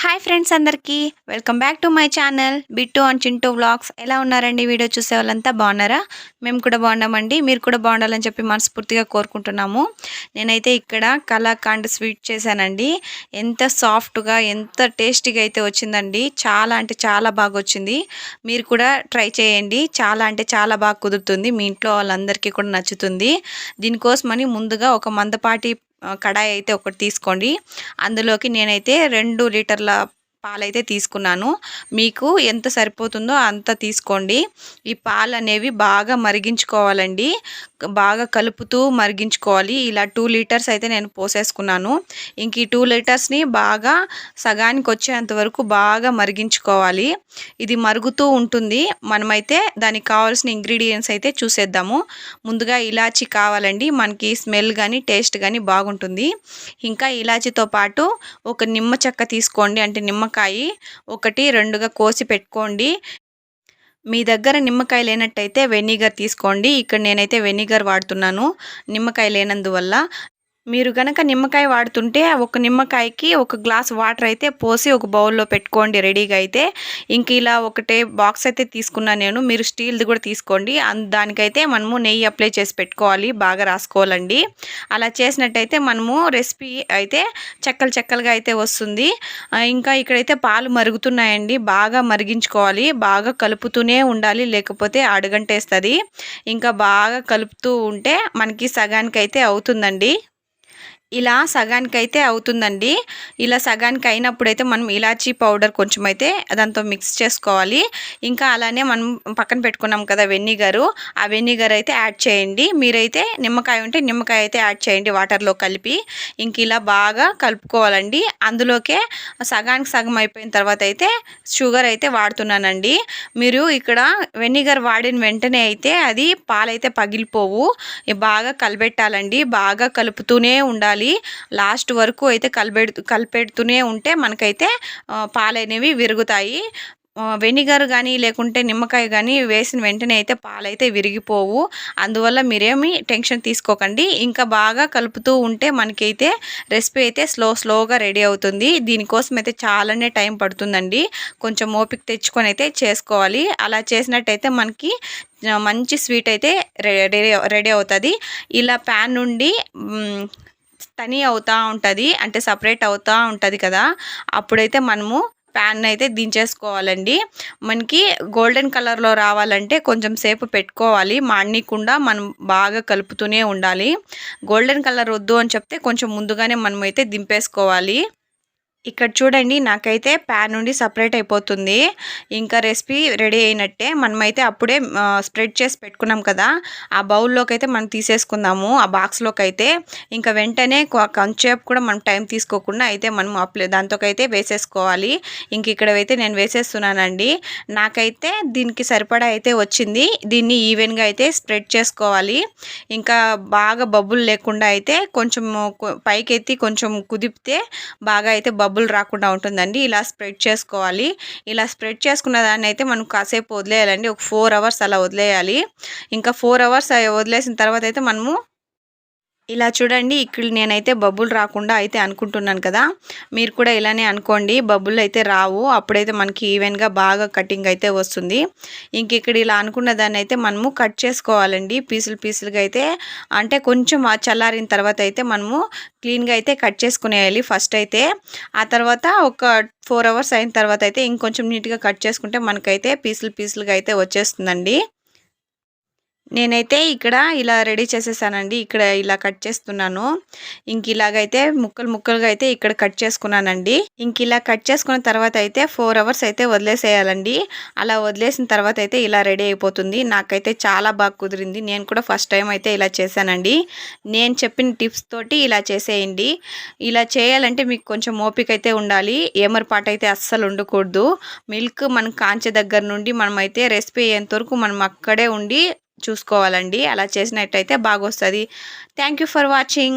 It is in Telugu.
హాయ్ ఫ్రెండ్స్ అందరికీ welcome back to my channel Bittu and Chintu vlogs. ఎలా ఉన్నారండి? వీడియో చూసే వాళ్ళంతా బాగున్నారా? మేము కూడా బాగున్నామండి. మీరు కూడా బాగుండాలని చెప్పి మనస్ఫూర్తిగా కోరుకుంటున్నాము. నేనైతే ఇక్కడ కలాకండ్ స్వీట్ చేశానండి. ఎంత సాఫ్ట్గా ఎంత టేస్టీగా అయితే వచ్చిందండి. చాలా అంటే చాలా బాగా వచ్చింది. మీరు కూడా ట్రై చేయండి. చాలా అంటే చాలా బాగా కుదురుతుంది. మీ ఇంట్లో వాళ్ళందరికీ కూడా నచ్చుతుంది. దీనికోసమని ముందుగా ఒక మందపాటి కడాయి అయితే ఒకటి తీసుకోండి. అందులోకి నేనైతే 2 లీటర్ల పాలైతే తీసుకున్నాను. మీకు ఎంత సరిపోతుందో అంత తీసుకోండి. ఈ పాలు అనేవి బాగా మరిగించుకోవాలండి. బాగా కలుపుతూ మరిగించుకోవాలి. ఇలా 2 లీటర్స్ అయితే నేను పోసేసుకున్నాను. ఇంక ఈ 2 లీటర్స్ని బాగా సగానికి వచ్చేంత వరకు బాగా మరిగించుకోవాలి. ఇది మరుగుతూ ఉంటుంది. మనమైతే దానికి కావాల్సిన ఇంగ్రీడియంట్స్ అయితే చూసేద్దాము. ముందుగా ఇలాచి కావాలండి. మనకి స్మెల్ కానీ టేస్ట్ కానీ బాగుంటుంది. ఇంకా ఇలాచితో పాటు ఒక నిమ్మ చెక్క తీసుకోండి. అంటే నిమ్మకాయ 1, 2గా కోసి పెట్టుకోండి. మీ దగ్గర నిమ్మకాయ లేనట్టయితే వెనిగర్ తీసుకోండి. ఇక్కడ నేనైతే వెనిగర్ వాడుతున్నాను నిమ్మకాయ లేనందువల్ల. మీరు కనుక నిమ్మకాయ వాడుతుంటే ఒక నిమ్మకాయకి 1 గ్లాస్ వాటర్ అయితే పోసి ఒక బౌల్లో పెట్టుకోండి రెడీగా అయితే. ఇంక ఇలా ఒకటే బాక్స్ అయితే తీసుకున్నాను నేను. మీరు స్టీల్ది కూడా తీసుకోండి. దానికైతే మనము నెయ్యి అప్లై చేసి పెట్టుకోవాలి. బాగా రాసుకోవాలండి. అలా చేసినట్టయితే మనము రెసిపీ అయితే చెక్కలుగా అయితే వస్తుంది. ఇంకా ఇక్కడైతే పాలు మరుగుతున్నాయండి. బాగా మరిగించుకోవాలి. బాగా కలుపుతూనే ఉండాలి, లేకపోతే అడుగంటేస్తుంది. ఇంకా బాగా కలుపుతూ ఉంటే మనకి సగానికైతే అవుతుందండి. ఇలా సగానికైతే అవుతుందండి. ఇలా సగానికి అయినప్పుడైతే మనం ఇలాచీ పౌడర్ కొంచెం అయితే దాంతో మిక్స్ చేసుకోవాలి. ఇంకా అలానే మనం పక్కన పెట్టుకున్నాం కదా వెనిగరు, ఆ వెనిగర్ అయితే యాడ్ చేయండి. మీరైతే నిమ్మకాయ ఉంటే నిమ్మకాయ అయితే యాడ్ చేయండి వాటర్లో కలిపి. ఇంక ఇలా బాగా కలుపుకోవాలండి. అందులోకే సగానికి సగం అయిపోయిన తర్వాత అయితే షుగర్ అయితే వాడుతున్నానండి. మీరు ఇక్కడ వెనిగర్ వాడిన వెంటనే అయితే అది పాలైతే పగిలిపోవు. బాగా కలిపెట్టాలండి. బాగా కలుపుతూనే ఉండాలి. లాస్ట్ వరకు అయితే కలిపెడుతూనే ఉంటే మనకైతే పాలు అనేవి విరుగుతాయి. వెనిగర్ కానీ లేకుంటే నిమ్మకాయ కానీ వేసిన వెంటనే అయితే పాలైతే విరిగిపోవు. అందువల్ల మీరేమి టెన్షన్ తీసుకోకండి. ఇంకా బాగా కలుపుతూ ఉంటే మనకైతే రెసిపీ అయితే స్లోగా రెడీ అవుతుంది. దీనికోసం అయితే చాలానే టైం పడుతుందండి. కొంచెం ఓపిక తెచ్చుకొని అయితే చేసుకోవాలి. అలా చేసినట్టయితే మనకి మంచి స్వీట్ అయితే రెడీ అవుతుంది. ఇలా ప్యాన్ నుండి తని అవుతూ ఉంటుంది, అంటే సపరేట్ అవుతూ ఉంటుంది కదా, అప్పుడైతే మనము ప్యాన్ అయితే దించేసుకోవాలండి. మనకి గోల్డెన్ కలర్లో రావాలంటే కొంచెం సేపు పెట్టుకోవాలి. మాడనీయకుండా మనం బాగా కలుపుతూనే ఉండాలి. గోల్డెన్ కలర్ వద్దు అని చెప్తే కొంచెం ముందుగానే మనమైతే దింపేసుకోవాలి. ఇక్కడ చూడండి, నాకైతే ప్యాన్ నుండి సపరేట్ అయిపోతుంది. ఇంకా రెసిపీ రెడీ అయినట్టే. మనమైతే అప్పుడే స్ప్రెడ్ చేసి పెట్టుకున్నాం కదా, ఆ బౌల్లోకి అయితే మనం తీసేసుకుందాము. ఆ బాక్స్లోకి అయితే ఇంకా వెంటనే కొంచెంసేపు కూడా మనం టైం తీసుకోకుండా అయితే మనం దాంతోకైతే వేసేసుకోవాలి. ఇంక ఇక్కడ అయితే నేను వేసేస్తున్నానండి. నాకైతే దీనికి సరిపడా అయితే వచ్చింది. దీన్ని ఈవెన్గా అయితే స్ప్రెడ్ చేసుకోవాలి. ఇంకా బాగా బబుల్ లేకుండా అయితే కొంచెం పైకెత్తి కొంచెం కుదిపితే బాగా అయితే బబుల్ రాకుండా ఉంటుందండి. ఇలా స్ప్రెడ్ చేసుకోవాలి. ఇలా స్ప్రెడ్ చేసుకున్న దాన్ని అయితే మనం కాసేపు వదిలేయాలండి. ఒక 4 అవర్స్ అలా వదిలేయాలి. ఇంకా 4 అవర్స్ వదిలేసిన తర్వాత అయితే మనము ఇలా చూడండి, ఇక్కడ నేనైతే బబుల్ రాకుండా అయితే అనుకుంటున్నాను కదా, మీరు కూడా ఇలానే అనుకోండి. బబుల్ అయితే రావు. అప్పుడైతే మనకి ఈవెన్గా బాగా కటింగ్ అయితే వస్తుంది. ఇంక ఇక్కడ ఇలా అనుకున్న దాన్ని అయితే మనము కట్ చేసుకోవాలండి. పీసులుగా అయితే, అంటే కొంచెం చల్లారిన తర్వాత అయితే మనము క్లీన్గా అయితే కట్ చేసుకునేయాలి ఫస్ట్ అయితే. ఆ తర్వాత ఒక 4 అవర్స్ అయిన తర్వాత అయితే ఇంకొంచెం నీట్గా కట్ చేసుకుంటే మనకైతే పీసులుగా అయితే వచ్చేస్తుందండి. నేనైతే ఇక్కడ ఇలా రెడీ చేసేసానండి. ఇక్కడ ఇలా కట్ చేస్తున్నాను. ఇంక ఇలాగైతే ముక్కలుగా అయితే ఇక్కడ కట్ చేసుకున్నానండి. ఇంక ఇలా కట్ చేసుకున్న తర్వాత అయితే 4 అవర్స్ అయితే వదిలేసేయాలండి. అలా వదిలేసిన తర్వాత అయితే ఇలా రెడీ అయిపోతుంది. నాకైతే చాలా బాగా కుదిరింది. నేను కూడా ఫస్ట్ టైం అయితే ఇలా చేశానండి. నేను చెప్పిన టిప్స్ తోటి ఇలా చేసేయండి. ఇలా చేయాలంటే మీకు కొంచెం ఓపిక అయితే ఉండాలి. ఏమరపాటు అయితే అస్సలు ఉండకూడదు. మిల్క్ మనం కాంచే దగ్గర నుండి మనమైతే రెసిపీ అయ్యేంతవరకు మనం అక్కడే ఉండి చూసుకోవాలండి. అలా చేసినట్టయితే బాగొస్తుంది. Thank you for watching.